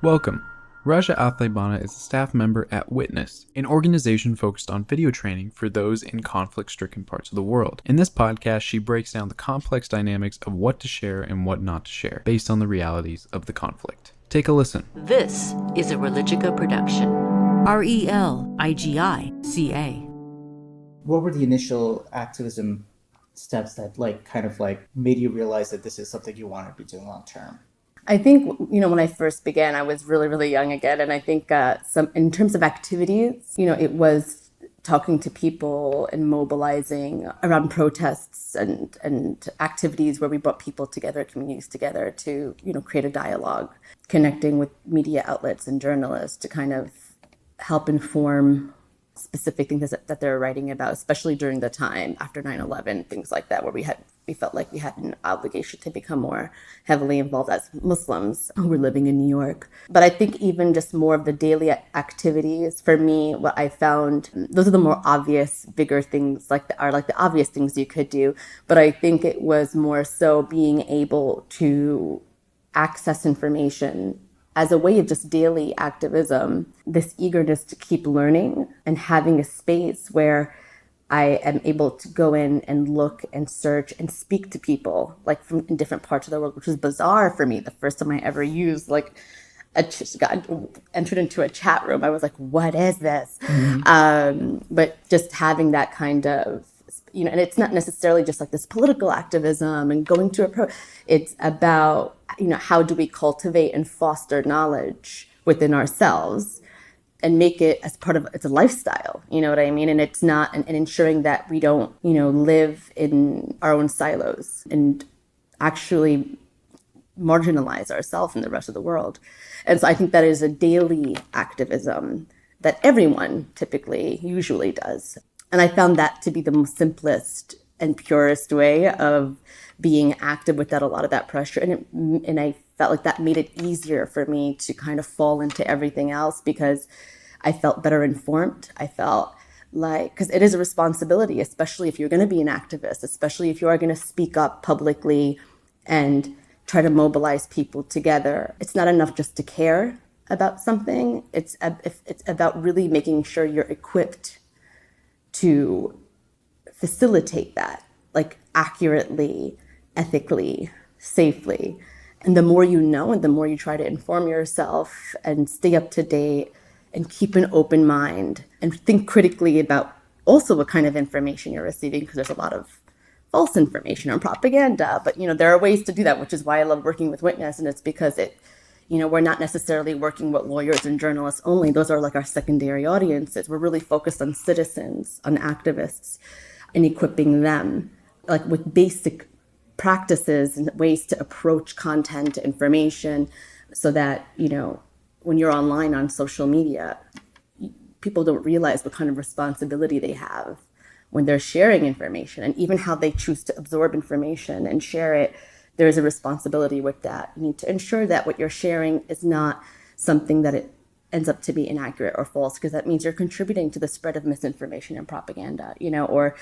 Welcome. Raja Althaibana is a staff member at Witness, an organization focused on video training for those in conflict-stricken parts of the world. In this podcast, she breaks down the complex dynamics of what to share and what not to share, based on the realities of the conflict. Take a listen. This is a Religica production. Religica. What were the initial activism steps that made you realize that this is something you want to be doing long term? I think, when I first began, I was really, really young again. And I think in terms of activities, it was talking to people and mobilizing around protests and activities where we brought people together, communities together to, create a dialogue, connecting with media outlets and journalists to kind of help inform specific things that they're writing about, especially during the time after 9/11, things like that, where we felt like we had an obligation to become more heavily involved as Muslims who were living in New York. But I think even just more of the daily activities, for me, what I found, those are the more obvious, bigger things, are the obvious things you could do. But I think it was more so being able to access information as a way of just daily activism, this eagerness to keep learning and having a space where I am able to go in and look and search and speak to people from in different parts of the world, which was bizarre for me. The first time I ever used got entered into a chat room, I was like, what is this? Mm-hmm. But just having that kind of, and it's not necessarily just this political activism and going to it's about, how do we cultivate and foster knowledge within ourselves and make it as part of, it's a lifestyle, you know what I mean? And it's not, and ensuring that we don't, live in our own silos and actually marginalize ourselves and the rest of the world. And so I think that is a daily activism that everyone usually does. And I found that to be the most simplest and purest way of being active without a lot of that pressure. And I felt like that made it easier for me to kind of fall into everything else because I felt better informed. I felt because it is a responsibility, especially if you're going to be an activist, especially if you are going to speak up publicly and try to mobilize people together. It's not enough just to care about something. It's about really making sure you're equipped to facilitate that, accurately, ethically, safely. And the more you know, and the more you try to inform yourself and stay up to date and keep an open mind and think critically about also what kind of information you're receiving, because there's a lot of false information and propaganda. But, there are ways to do that, which is why I love working with Witness. And it's because we're not necessarily working with lawyers and journalists only. Those are our secondary audiences. We're really focused on citizens, on activists, and equipping them with basic practices and ways to approach content, information, so that, when you're online on social media, people don't realize what kind of responsibility they have when they're sharing information, and even how they choose to absorb information and share it. There is a responsibility with that. You need to ensure that what you're sharing is not something that it ends up to be inaccurate or false, because that means you're contributing to the spread of misinformation and propaganda, or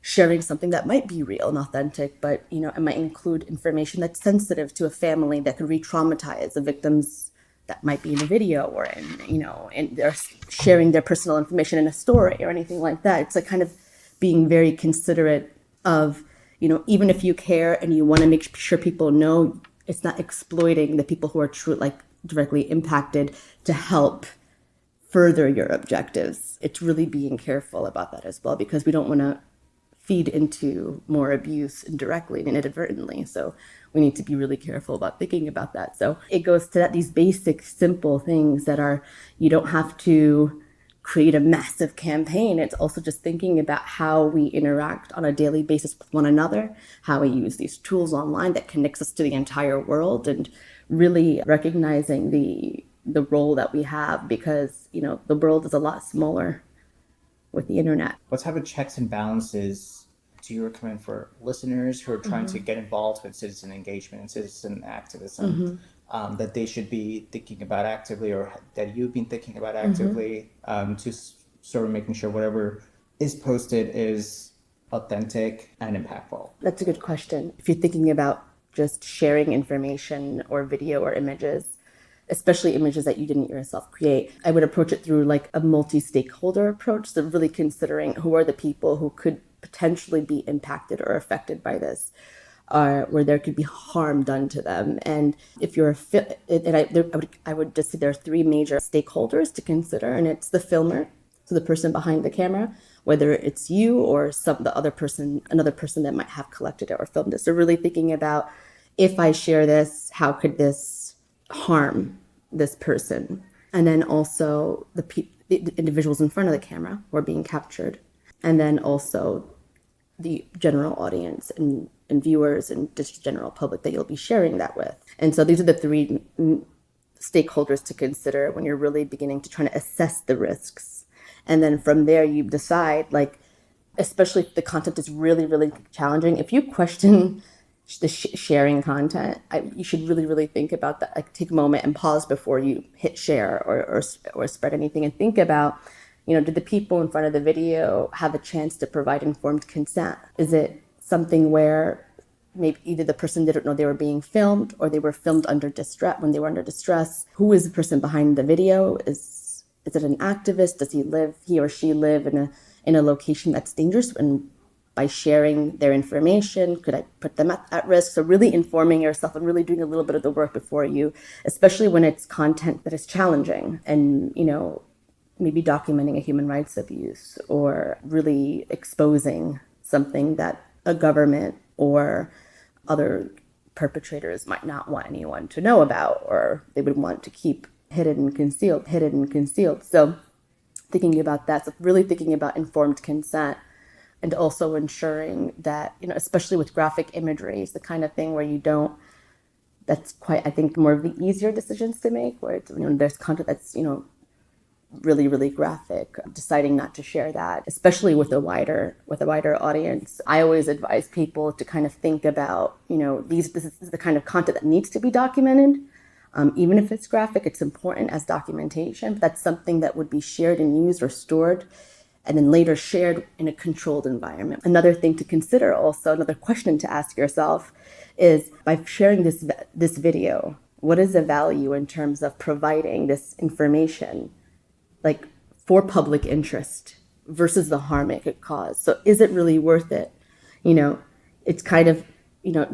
sharing something that might be real and authentic, but, it might include information that's sensitive to a family that could re-traumatize the victims that might be in a video or and they're sharing their personal information in a story or anything like that. It's kind of being very considerate of, even if you care and you want to make sure people know, it's not exploiting the people who are directly impacted to help further your objectives. It's really being careful about that as well, because we don't want to feed into more abuse indirectly and inadvertently. So we need to be really careful about thinking about that. So it goes to that, these basic, simple things that are, you don't have to create a massive campaign. It's also just thinking about how we interact on a daily basis with one another, how we use these tools online that connects us to the entire world, and really recognizing the role that we have, because, the world is a lot smaller with the internet. What type of checks and balances do you recommend for listeners who are trying to get involved with citizen engagement and citizen activism, that they should be thinking about actively, or that you've been thinking about actively, to sort of making sure whatever is posted is authentic and impactful? That's a good question. If you're thinking about just sharing information or video or images, especially images that you didn't yourself create. I would approach it through like a multi-stakeholder approach, so really considering who are the people who could potentially be impacted or affected by this, where there could be harm done to them. And if you're I would just say there are three major stakeholders to consider, and it's the filmer, so the person behind the camera, whether it's you or another person that might have collected it or filmed it. So really thinking about, if I share this, how could this harm this person? And then also the individuals in front of the camera who are being captured, and then also the general audience and viewers and just general public that you'll be sharing that with. And so these are the three stakeholders to consider when you're really beginning to try to assess the risks. And then from there, you decide, like, especially if the content is really, really challenging, if you question the sharing content, you should really, really think about that. Like, take a moment and pause before you hit share or spread anything, and think about, did the people in front of the video have a chance to provide informed consent? Is it something where maybe either the person didn't know they were being filmed, or they were filmed under distress when they were under distress? Who is the person behind the video? Is it an activist? Does he or she live in a location that's dangerous? And by sharing their information, could I put them at risk? So really informing yourself and really doing a little bit of the work before you, especially when it's content that is challenging, and, maybe documenting a human rights abuse, or really exposing something that a government or other perpetrators might not want anyone to know about, or they would want to keep hidden and concealed. So thinking about that, so really thinking about informed consent, and also ensuring that, especially with graphic imagery, it's the kind of thing where that's quite, I think, more of the easier decisions to make, where it's, there's content that's, really, really graphic, deciding not to share that, especially with a wider audience. I always advise people to kind of think about, this is the kind of content that needs to be documented. Even if it's graphic, it's important as documentation. But that's something that would be shared and used or stored, and then later shared in a controlled environment. Another thing to consider, also another question to ask yourself, is by sharing this video, what is the value in terms of providing this information, like, for public interest, versus the harm it could cause? So is it really worth it? It's kind of,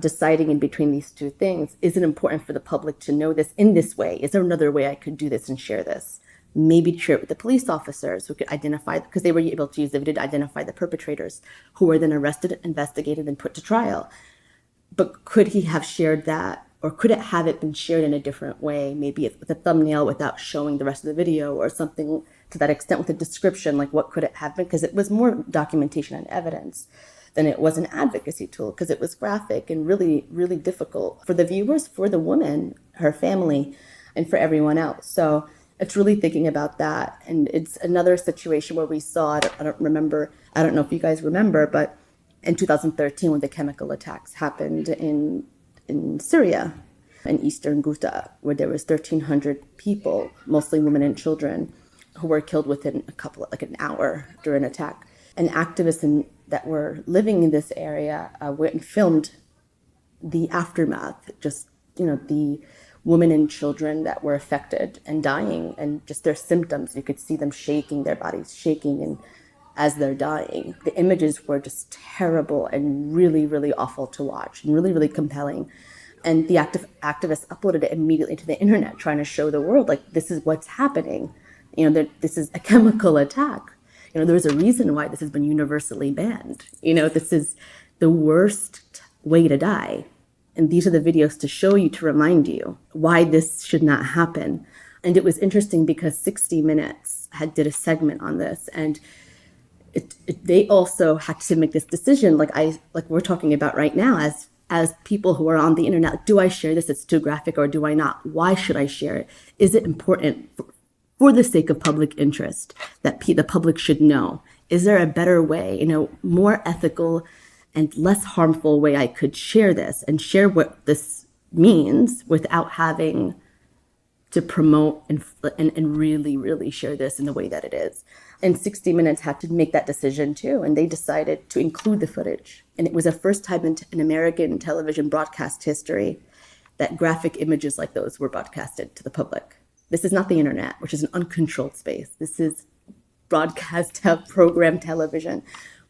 deciding in between these two things. Is it important for the public to know this in this way? Is there another way I could do this and share this? Maybe share it with the police officers who could identify, because they were able to use the video to identify the perpetrators, who were then arrested, investigated, and put to trial. But could he have shared that, or could it have been shared in a different way, maybe with a thumbnail without showing the rest of the video, or something to that extent with a description, like what could it have been? Because it was more documentation and evidence than it was an advocacy tool, because it was graphic and really, really difficult for the viewers, for the woman, her family, and for everyone else. So it's really thinking about that. And it's another situation where we saw, I don't know if you guys remember, but in 2013, when the chemical attacks happened in Syria, in eastern Ghouta, where there was 1,300 people, mostly women and children, who were killed within an hour during an attack. And activists that were living in this area went and filmed the aftermath, just, the women and children that were affected and dying, and just their symptoms. You could see them shaking, their bodies shaking, and as they're dying. The images were just terrible and really, really awful to watch, and really, really compelling. And the activists uploaded it immediately to the internet, trying to show the world, like, this is what's happening. This is a chemical attack. There's a reason why this has been universally banned. This is the worst way to die. And these are the videos to show you, to remind you why this should not happen. And it was interesting because 60 Minutes did a segment on this, and they also had to make this decision, like we're talking about right now, as people who are on the internet. Do I share this? It's too graphic, or do I not? Why should I share it? Is it important for the sake of public interest that the public should know? Is there a better way, more ethical and less harmful way I could share this, and share what this means without having to promote and really, really share this in the way that it is? And 60 Minutes had to make that decision too, and they decided to include the footage. And it was the first time in American television broadcast history that graphic images like those were broadcasted to the public. This is not the internet, which is an uncontrolled space. This is broadcast program television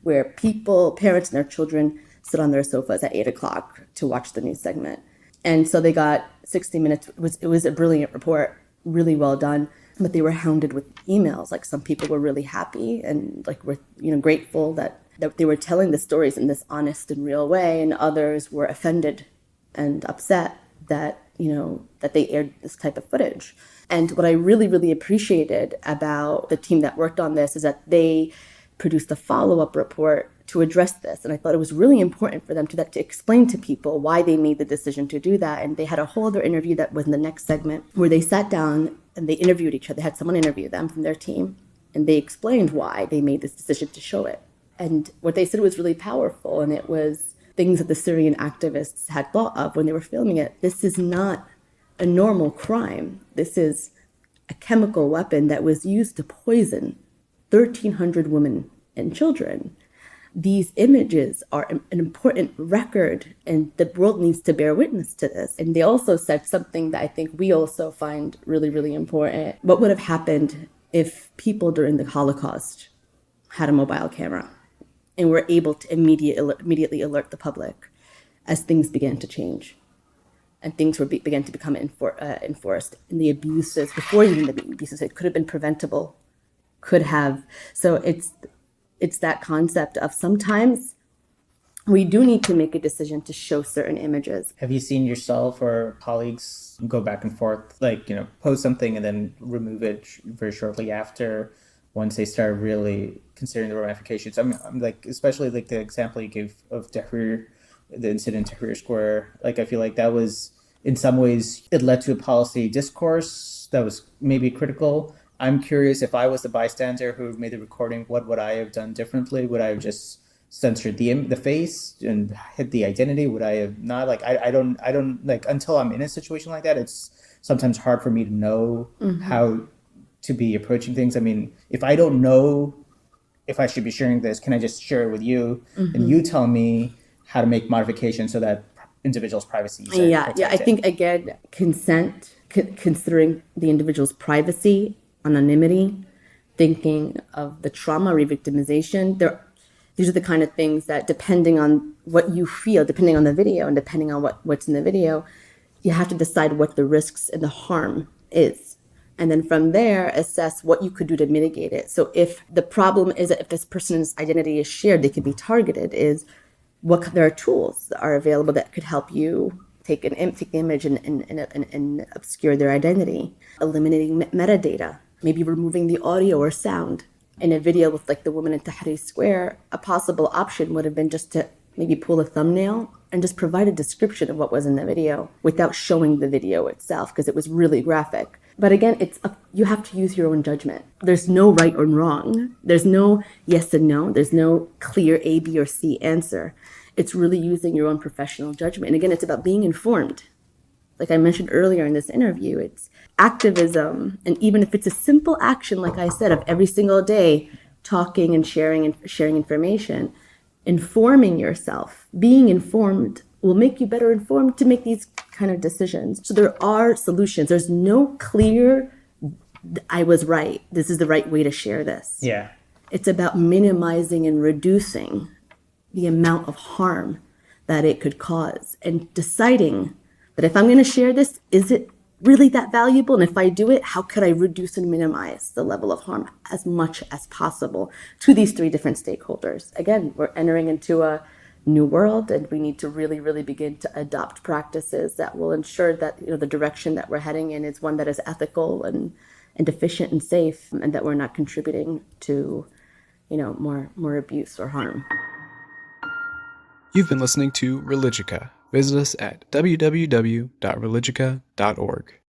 where people, parents and their children sit on their sofas at 8 o'clock to watch the news segment. And so they got 60 minutes. It was a brilliant report, really well done, but they were hounded with emails. Like some people were really happy and like were, grateful that they were telling the stories in this honest and real way, and others were offended and upset that, that they aired this type of footage. And what I really, really appreciated about the team that worked on this is that they produced a follow-up report to address this. And I thought it was really important for them to explain to people why they made the decision to do that. And they had a whole other interview that was in the next segment where they sat down and they interviewed each other. They had someone interview them from their team, and they explained why they made this decision to show it. And what they said was really powerful, and it was things that the Syrian activists had thought of when they were filming it. This is not a normal crime. This is a chemical weapon that was used to poison 1,300 women and children. These images are an important record, and the world needs to bear witness to this. And they also said something that I think we also find really, really important. What would have happened if people during the Holocaust had a mobile camera and were able to immediately alert the public as things began to change and things began to become enforced, and the abuses, before even the abuses, it could have been preventable, So it's that concept of sometimes we do need to make a decision to show certain images. Have you seen yourself or colleagues go back and forth, post something and then remove it very shortly after, once they start really considering the ramifications? I'm especially the example you gave of Tahrir, the incident in Tahrir Square. I feel like that was, in some ways, it led to a policy discourse that was maybe critical. I'm curious, if I was the bystander who made the recording, what would I have done differently? Would I have just censored the face and hid the identity? Would I have not? I don't until I'm in a situation like that, it's sometimes hard for me to know how to be approaching things. I mean, if I don't know if I should be sharing this, can I just share it with you and you tell me how to make modifications so that individuals' privacy is protected? I think, again, consent, considering the individual's privacy, anonymity, thinking of the trauma, re-victimization. These are the kind of things that, depending on what you feel, depending on the video and depending on what's in the video, you have to decide what the risks and the harm is. And then from there, assess what you could do to mitigate it. So if the problem is that if this person's identity is shared, they could be targeted, there are tools that are available that could help you take the image and obscure their identity, eliminating metadata, maybe removing the audio or sound. In a video with the woman in Tahrir Square, a possible option would have been just to maybe pull a thumbnail and just provide a description of what was in the video without showing the video itself, because it was really graphic. But again, you have to use your own judgment. There's no right or wrong. There's no yes and no. There's no clear A, B, or C answer. It's really using your own professional judgment. And again, it's about being informed. Like I mentioned earlier in this interview, it's activism. And even if it's a simple action, like I said, of every single day, talking and sharing information, informing yourself, being informed will make you better informed to make these kind of decisions. So there are solutions. There's no clear, I was right, this is the right way to share this. Yeah. It's about minimizing and reducing the amount of harm that it could cause and deciding that if I'm going to share this, is it really that valuable? And if I do it, how could I reduce and minimize the level of harm as much as possible to these three different stakeholders? Again, we're entering into a new world, and we need to really, really begin to adopt practices that will ensure that the direction that we're heading in is one that is ethical and efficient and safe, and that we're not contributing to more abuse or harm. You've been listening to Religica. Visit us at www.religica.org.